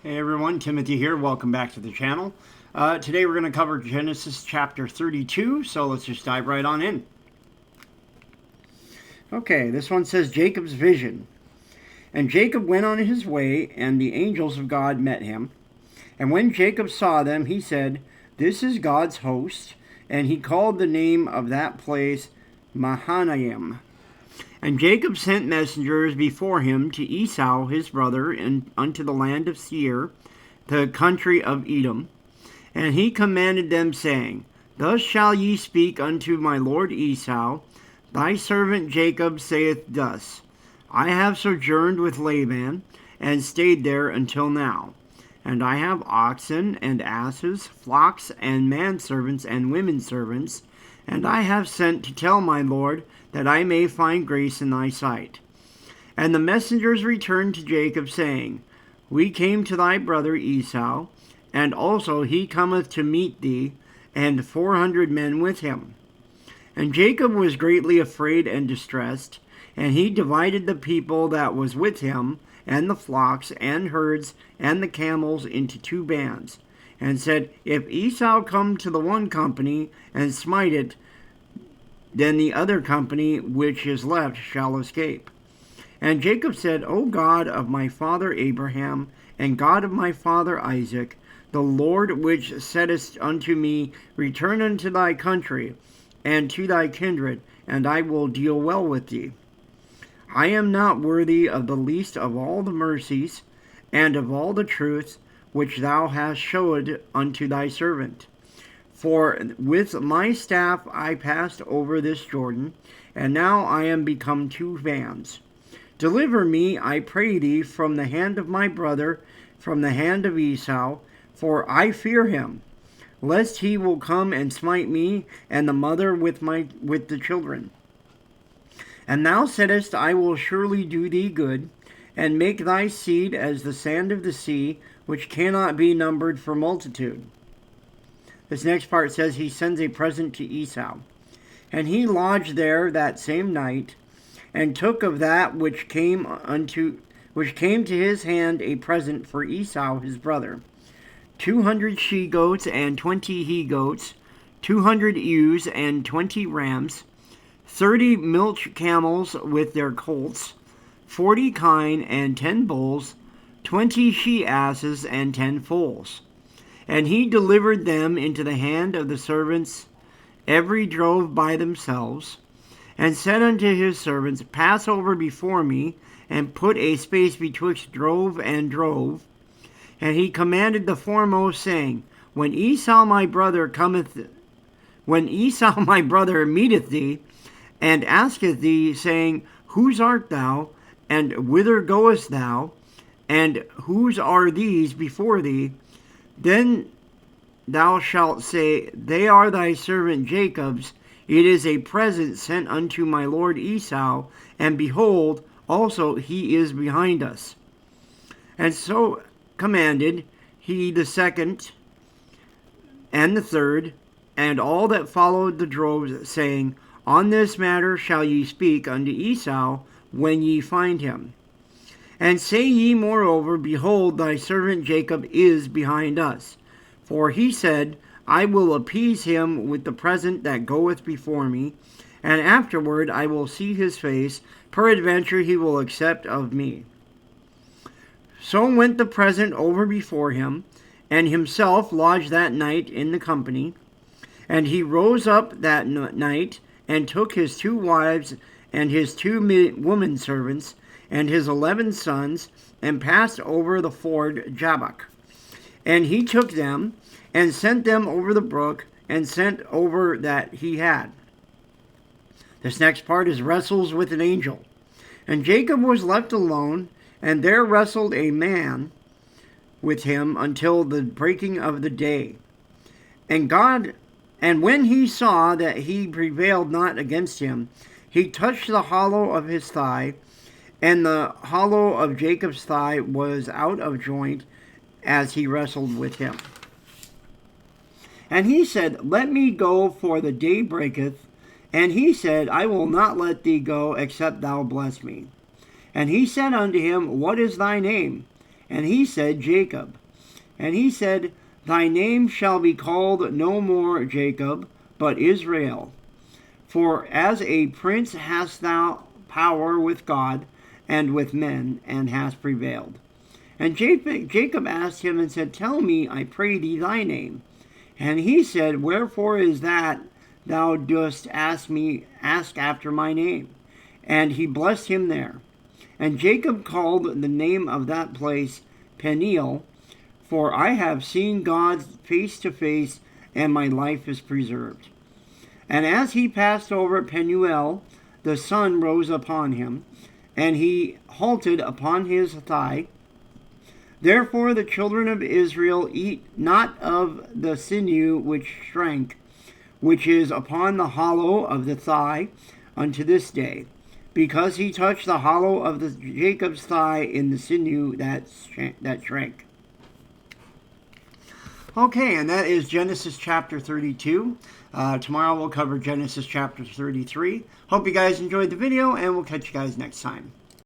Hey everyone, Timothy here. Welcome back to the channel. Today we're going to cover Genesis chapter 32, so let's just dive right on in. Okay, this one says Jacob's vision. And Jacob went on his way, and the angels of God met him. And when Jacob saw them, he said, "This is God's host." And he called the name of that place Mahanaim. And Jacob sent messengers before him to Esau his brother, and unto the land of Seir, the country of Edom. And he commanded them, saying, Thus shall ye speak unto my lord Esau, Thy servant Jacob saith thus, I have sojourned with Laban, and stayed there until now. And I have oxen and asses, flocks and manservants and women servants, and I have sent to tell my lord, that I may find grace in thy sight. And the messengers returned to Jacob, saying, We came to thy brother Esau, and also he cometh to meet thee, and 400 men with him. And Jacob was greatly afraid and distressed, and he divided the people that was with him, and the flocks, and herds, and the camels into 2 bands, and said, If Esau come to the one company, and smite it, then the other company which is left shall escape. And Jacob said, O God of my father Abraham, and God of my father Isaac, the Lord which saidst unto me, Return unto thy country, and to thy kindred, and I will deal well with thee. I am not worthy of the least of all the mercies, and of all the truths which thou hast showed unto thy servant. For with my staff I passed over this Jordan, and now I am become 2 bands. Deliver me, I pray thee, from the hand of my brother, from the hand of Esau, for I fear him, lest he will come and smite me and the mother with the children. And thou saidst, I will surely do thee good, and make thy seed as the sand of the sea, which cannot be numbered for multitude. This next part says he sends a present to Esau. And he lodged there that same night, and took of that which came to his hand a present for Esau his brother, 200 she-goats and 20 he-goats, 200 ewes and 20 rams, 30 milch camels with their colts, 40 kine and 10 bulls, 20 she-asses and 10 foals. And he delivered them into the hand of the servants, every drove by themselves, and said unto his servants, Pass over before me, and put a space betwixt drove and drove. And he commanded the foremost, saying, When Esau my brother meeteth thee, and asketh thee, saying, Whose art thou, and whither goest thou, and whose are these before thee? Then thou shalt say, They are thy servant Jacob's. It is a present sent unto my lord Esau, and behold, also he is behind us. And so commanded he the second and the third, and all that followed the droves, saying, On this matter shall ye speak unto Esau when ye find him. And say ye moreover, Behold, thy servant Jacob is behind us. For he said, I will appease him with the present that goeth before me, and afterward I will see his face, peradventure he will accept of me. So went the present over before him, and himself lodged that night in the company. And he rose up that night, and took his 2 wives, and his 2 women servants, and his 11 sons, and passed over the ford Jabbok. And he took them, and sent them over the brook, and sent over that he had. This next part is wrestles with an angel. And Jacob was left alone, and there wrestled a man with him until the breaking of the day. And when he saw that he prevailed not against him, he touched the hollow of his thigh, and the hollow of Jacob's thigh was out of joint as he wrestled with him. And he said, Let me go, for the day breaketh. And he said, I will not let thee go, except thou bless me. And he said unto him, What is thy name? And he said, Jacob. And he said, Thy name shall be called no more Jacob, but Israel. For as a prince hast thou power with God and with men, and hast prevailed. And Jacob asked him and said, Tell me, I pray thee, thy name. And he said, Wherefore is that thou dost ask after my name? And he blessed him there. And Jacob called the name of that place Peniel, for I have seen God face to face, and my life is preserved. And as he passed over Penuel, the sun rose upon him, and he halted upon his thigh. Therefore the children of Israel eat not of the sinew which shrank, which is upon the hollow of the thigh, unto this day, because he touched the hollow of Jacob's thigh in the sinew that shrank. Okay, and that is Genesis chapter 32. Tomorrow we'll cover Genesis chapter 33. Hope you guys enjoyed the video, and we'll catch you guys next time.